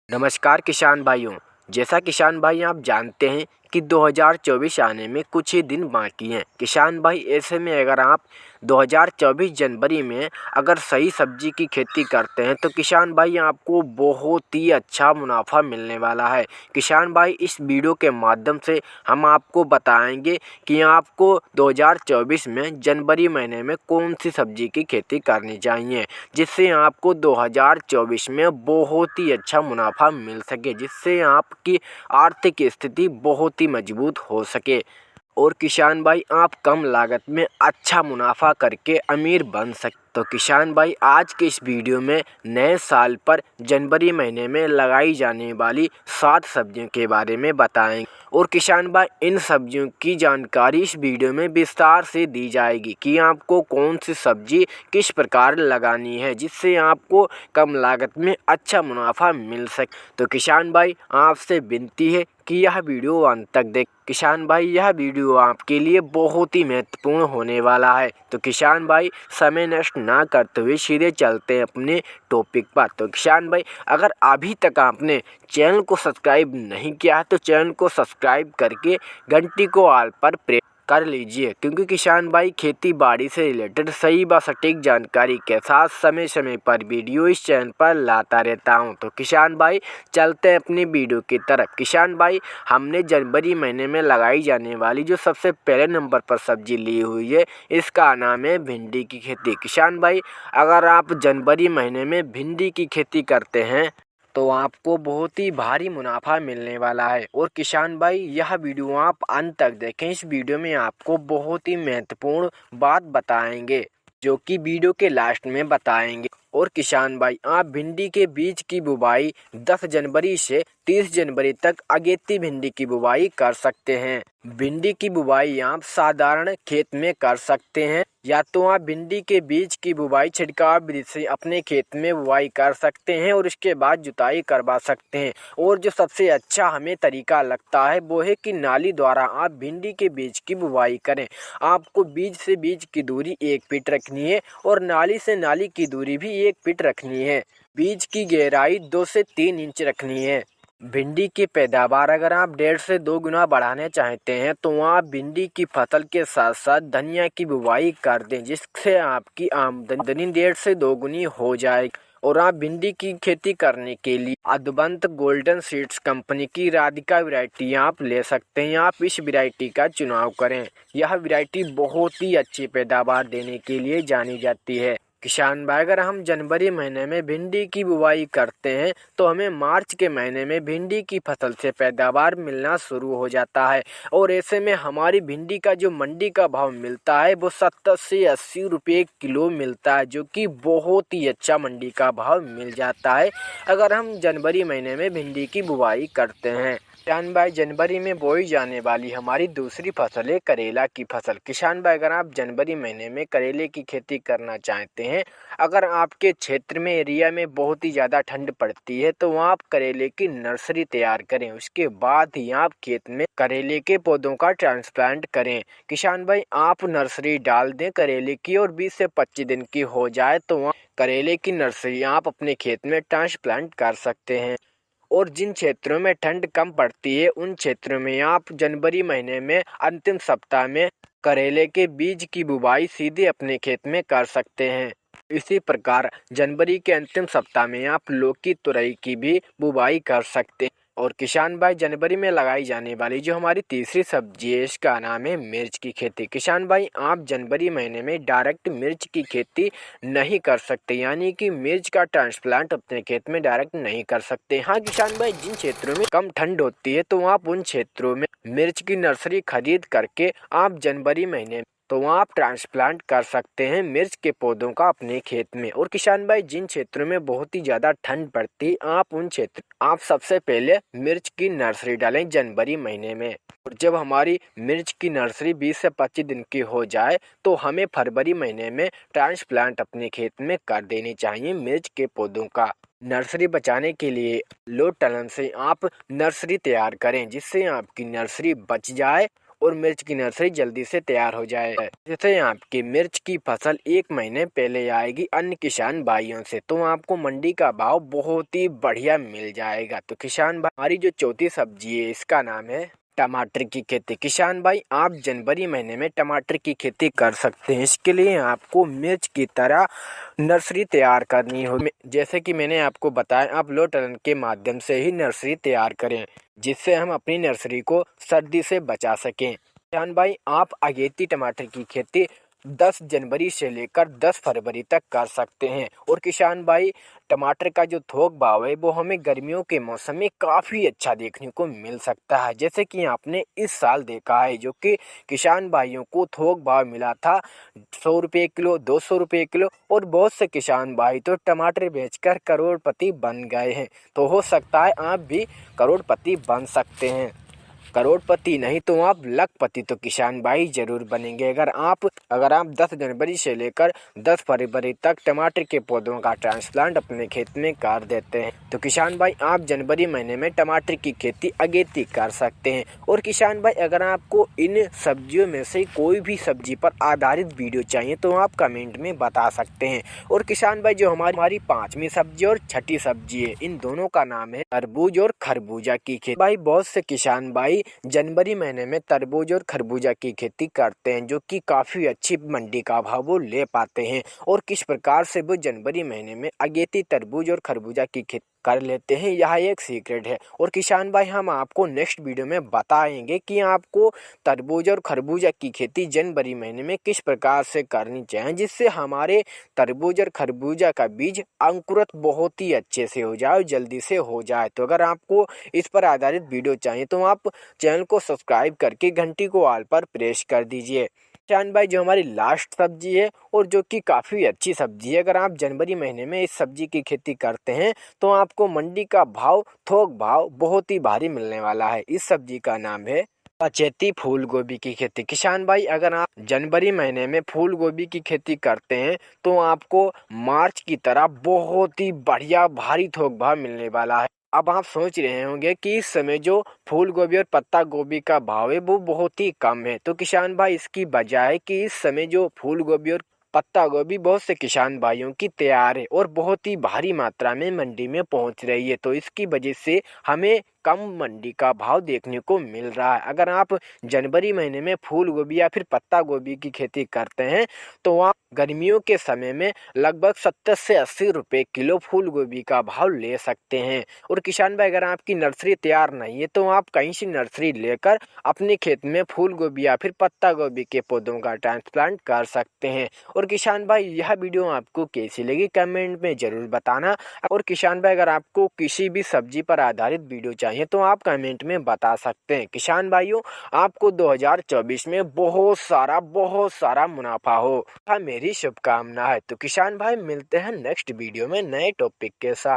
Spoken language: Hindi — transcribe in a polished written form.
नमस्कार किसान भाइयों। जैसा किसान भाई आप जानते हैं कि 2024 आने में कुछ ही दिन बाकी हैं। किसान भाई ऐसे में अगर आप 2024 जनवरी में अगर सही सब्जी की खेती करते हैं तो किसान भाई आपको बहुत ही अच्छा मुनाफा मिलने वाला है। किसान भाई इस वीडियो के माध्यम से हम आपको बताएंगे कि आपको 2024 में जनवरी महीने में कौन सी सब्जी की खेती करनी चाहिए, जिससे आपको 2024 में बहुत ही अच्छा मुनाफा मिल सके, जिससे आपकी आर्थिक स्थिति बहुत ही मजबूत हो सके और किसान भाई आप कम लागत में अच्छा मुनाफा करके अमीर बन सकते। तो किसान भाई आज के इस वीडियो में नए साल पर जनवरी महीने में लगाई जाने वाली 7 सब्जियों के बारे में बताएंगे और किसान भाई इन सब्जियों की जानकारी इस वीडियो में विस्तार से दी जाएगी कि आपको कौन सी सब्जी किस प्रकार लगानी है, जिससे आपको कम लागत में अच्छा मुनाफा मिल सके। तो किसान भाई आपसे विनती है कि यह वीडियो अंत तक देख। किसान भाई यह वीडियो आपके लिए बहुत ही महत्वपूर्ण होने वाला है। तो किसान भाई समय नष्ट ना करते हुए सीधे चलते हैं अपने टॉपिक पर। तो किसान भाई अगर अभी तक आपने चैनल को सब्सक्राइब नहीं किया है तो चैनल को सब्सक्राइब करके घंटी को ऑल पर प्रेस कर लीजिए, क्योंकि किसान भाई खेती बाड़ी से रिलेटेड सही व सटीक जानकारी के साथ समय समय पर वीडियो इस चैनल पर लाता रहता हूं। तो किसान भाई चलते हैं अपनी वीडियो की तरफ। किसान भाई हमने जनवरी महीने में लगाई जाने वाली जो सबसे पहले नंबर पर सब्जी ली हुई है, इसका नाम है भिंडी की खेती। किसान भाई अगर आप जनवरी महीने में भिंडी की खेती करते हैं तो आपको बहुत ही भारी मुनाफा मिलने वाला है। और किसान भाई यह वीडियो आप अंत तक देखें। इस वीडियो में आपको बहुत ही महत्वपूर्ण बात बताएंगे जो कि वीडियो के लास्ट में बताएंगे। और किसान भाई आप भिंडी के बीज की बुवाई 10 जनवरी से 30 जनवरी तक अगेती भिंडी की बुवाई कर सकते हैं। भिंडी की बुवाई आप साधारण खेत में कर सकते हैं, या तो आप भिंडी के बीज की बुवाई छिड़काव विधि से अपने खेत में बुवाई कर सकते हैं और इसके बाद जुताई करवा सकते हैं। और जो सबसे अच्छा हमें तरीका लगता है वो है कि नाली द्वारा आप भिंडी के बीज की बुवाई करें। आपको बीज से बीज की दूरी 1 फीट रखनी है और नाली से नाली की दूरी भी 1 फीट रखनी है। बीज की गहराई 2 से 3 इंच रखनी है। भिंडी की पैदावार अगर आप 1.5 से 2 गुना बढ़ाना चाहते हैं तो आप भिंडी की फसल के साथ साथ धनिया की बुवाई कर दें, जिससे आपकी आमदनी 1.5 से 2 गुनी हो जाएगी। और आप भिंडी की खेती करने के लिए अद्वंत गोल्डन सीड्स कंपनी की राधिका वैरायटी आप ले सकते हैं। आप इस वैरायटी का चुनाव करें। यह वैरायटी बहुत ही अच्छी पैदावार देने के लिए जानी जाती है। किसान भाई अगर हम जनवरी महीने में भिंडी की बुवाई करते हैं तो हमें मार्च के महीने में भिंडी की फसल से पैदावार मिलना शुरू हो जाता है। और ऐसे में हमारी भिंडी का जो मंडी का भाव मिलता है वो 70 से 80 रुपये किलो मिलता है, जो कि बहुत ही अच्छा मंडी का भाव मिल जाता है अगर हम जनवरी महीने में भिंडी की बुवाई करते हैं। किसान भाई जनवरी में बोई जाने वाली हमारी दूसरी फसल है करेला की फसल। किसान भाई अगर आप जनवरी महीने में करेले की खेती करना चाहते हैं, अगर आपके क्षेत्र में एरिया में बहुत ही ज़्यादा ठंड पड़ती है तो आप करेले की नर्सरी तैयार करें। उसके बाद ही आप खेत में करेले के पौधों का ट्रांसप्लांट करें। किसान भाई आप नर्सरी डाल दें करेले की और 20 से 25 दिन की हो जाए तो आप करेले की नर्सरी आप अपने खेत में ट्रांसप्लांट कर सकते हैं। और जिन क्षेत्रों में ठंड कम पड़ती है उन क्षेत्रों में आप जनवरी महीने में अंतिम सप्ताह में करेले के बीज की बुवाई सीधे अपने खेत में कर सकते हैं। इसी प्रकार जनवरी के अंतिम सप्ताह में आप लौकी तुरई की भी बुवाई कर सकते हैं। और किसान भाई जनवरी में लगाई जाने वाली जो हमारी तीसरी सब्जी है इसका नाम है मिर्च की खेती। किसान भाई आप जनवरी महीने में डायरेक्ट मिर्च की खेती नहीं कर सकते, यानी कि मिर्च का ट्रांसप्लांट अपने खेत में डायरेक्ट नहीं कर सकते। हाँ किसान भाई जिन क्षेत्रों में कम ठंड होती है तो आप उन क्षेत्रों में मिर्च की नर्सरी खरीद करके आप जनवरी महीने तो आप ट्रांसप्लांट कर सकते हैं मिर्च के पौधों का अपने खेत में। और किसान भाई जिन क्षेत्रों में बहुत ही ज्यादा ठंड पड़ती आप उन क्षेत्र आप सबसे पहले मिर्च की नर्सरी डालें जनवरी महीने में। और जब हमारी मिर्च की नर्सरी 20 से 25 दिन की हो जाए तो हमें फरवरी महीने में ट्रांसप्लांट अपने खेत में कर देनी चाहिए मिर्च के पौधों का। नर्सरी बचाने के लिए लो टलन से आप नर्सरी तैयार करें, जिससे आपकी नर्सरी बच जाए और मिर्च की नर्सरी जल्दी से तैयार हो जाए। जैसे आपकी मिर्च की फसल 1 महीने पहले आएगी अन्य किसान भाइयों से, तो आपको मंडी का भाव बहुत ही बढ़िया मिल जाएगा। तो किसान भाई, हमारी जो चौथी सब्जी है इसका नाम है टमाटर की खेती। किसान भाई, आप जनवरी महीने में टमाटर की खेती कर सकते हैं। इसके लिए आपको मिर्च की तरह नर्सरी तैयार करनी होगी। जैसे कि मैंने आपको बताया, आप लो टर्न के माध्यम से ही नर्सरी तैयार करें, जिससे हम अपनी नर्सरी को सर्दी से बचा सकें। किसान भाई, आप अगेती टमाटर की खेती 10 जनवरी से लेकर 10 फरवरी तक कर सकते हैं। और किसान भाई, टमाटर का जो थोक भाव है वो हमें गर्मियों के मौसम में काफ़ी अच्छा देखने को मिल सकता है। जैसे कि आपने इस साल देखा है, जो कि किसान भाइयों को थोक भाव मिला था 100 रुपये किलो, 200 रुपये किलो, और बहुत से किसान भाई तो टमाटर बेचकर करोड़पति बन गए हैं। तो हो सकता है आप भी करोड़पति बन सकते हैं। करोड़पति नहीं तो आप लखपति तो किसान भाई जरूर बनेंगे अगर आप 10 जनवरी से लेकर 10 फरवरी तक टमाटर के पौधों का ट्रांसप्लांट अपने खेत में कर देते हैं। तो किसान भाई, आप जनवरी महीने में टमाटर की खेती अगेती कर सकते हैं। और किसान भाई, अगर आपको इन सब्जियों में से कोई भी सब्जी पर आधारित वीडियो चाहिए तो आप कमेंट में बता सकते हैं। और किसान भाई, जो हमारी 5वीं सब्जी और 6ठी सब्जी है, इन दोनों का नाम है तरबूज और खरबूजा की खेती। भाई, बहुत से किसान भाई जनवरी महीने में तरबूज और खरबूजा की खेती करते हैं, जो कि काफ़ी अच्छी मंडी का भाव वो ले पाते हैं। और किस प्रकार से वो जनवरी महीने में अगेती तरबूज और खरबूजा की खेती कर लेते हैं, यह एक सीक्रेट है। और किसान भाई, हम आपको नेक्स्ट वीडियो में बताएंगे कि आपको तरबूज और खरबूजा की खेती जनवरी महीने में किस प्रकार से करनी चाहिए, जिससे हमारे तरबूज और खरबूजा का बीज अंकुरित बहुत ही अच्छे से हो जाए, जल्दी से हो जाए। तो अगर आपको इस पर आधारित वीडियो चाहिए तो आप चैनल को सब्सक्राइब करके घंटी को ऑल पर प्रेस कर दीजिए। किसान भाई, जो हमारी लास्ट सब्जी है और जो कि काफ़ी अच्छी सब्जी है, अगर आप जनवरी महीने में इस सब्जी की खेती करते हैं तो आपको मंडी का भाव, थोक भाव बहुत ही भारी मिलने वाला है। इस सब्जी का नाम है अचेती फूल गोभी की खेती। किसान भाई, अगर आप जनवरी महीने में फूल गोभी की खेती करते हैं तो आपको मार्च की तरह बहुत ही बढ़िया भारी थोक भाव मिलने वाला है। अब आप सोच रहे होंगे कि इस समय जो फूल गोभी और पत्ता गोभी का भाव है वो बहुत ही कम है। तो किसान भाई, इसकी वजह है कि इस समय जो फूल गोभी और पत्ता गोभी बहुत से किसान भाइयों की तैयार है और बहुत ही भारी मात्रा में मंडी में पहुंच रही है। तो इसकी वजह से हमें कम मंडी का भाव देखने को मिल रहा है। अगर आप जनवरी महीने में फूल गोभी या फिर पत्ता गोभी की खेती करते हैं तो आप गर्मियों के समय में लगभग 70 से 80 रुपये किलो फूल गोभी का भाव ले सकते हैं। और किसान भाई, अगर आपकी नर्सरी तैयार नहीं है तो आप कहीं से नर्सरी लेकर अपने खेत में फूल गोभी या फिर पत्ता गोभी के पौधों का ट्रांसप्लांट कर सकते हैं। और किसान भाई, यह वीडियो आपको कैसी लगी कमेंट में जरूर बताना। और किसान भाई, अगर आपको किसी भी सब्जी पर आधारित वीडियो चाहिए तो आप कमेंट में बता सकते हैं। किसान भाइयों, आपको 2024 में बहुत सारा मुनाफा हो, मेरी शुभकामना है। तो किसान भाई, मिलते हैं नेक्स्ट वीडियो में नए टॉपिक के साथ।